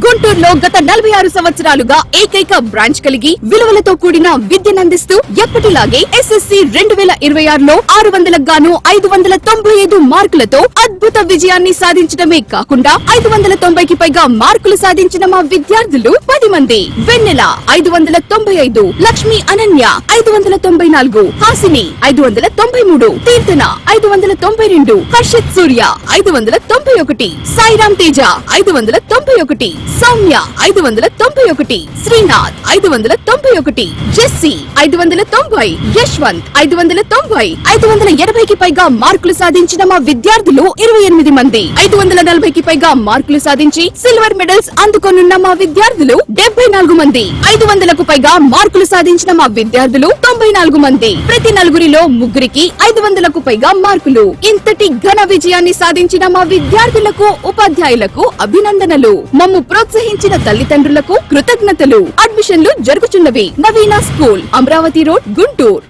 గుంటూరులో గత 46 సంవత్సరాలుగా ఏకైక బ్రాంచ్ కలిగి విలువలతో కూడిన విద్యనందిస్తూ ఎప్పటిలాగే ఎస్ఎస్సి 2026లో 600కు గాను 595 మార్కులతో అద్భుత విజయాన్ని సాధించడమే కాకుండా 590కి పైగా మార్కులు సాధించిన మా విద్యార్థులు 10 మంది. వెన్నెల 595, లక్ష్మి అనన్య 594, హాసిని 593, కీర్తన 592, హర్షిత్ సూర్య 591, సాయిరామ్ తేజ 591, సౌమ్య 591, శ్రీనాథ్ 591, జెస్సీ 590, యశ్వంత్ 590, 580కి పైగా మార్కులు సాధించిన మా విద్యార్థులు 28 మంది. 540కి పైగా మార్కులు సాధించి సిల్వర్ మెడల్స్ అందుకొనున్న మా విద్యార్థులు 74 మంది. 500కు పైగా మార్కులు సాధించిన మా విద్యార్థులు 94 మంది. ప్రతి నలుగురిలో ముగ్గురికి 500కు పైగా మార్కులు. ఇంతటి ఘన విజయాన్ని సాధించిన మా విద్యార్థులకు, ఉపాధ్యాయులకు అభినందనలు. మమ్ము ప్రోత్సహించిన తల్లిదండ్రులకు కృతజ్ఞతలు. అడ్మిషన్లు జరుగుతున్నవి. నవీన స్కూల్, అమరావతి రోడ్, గుంటూరు.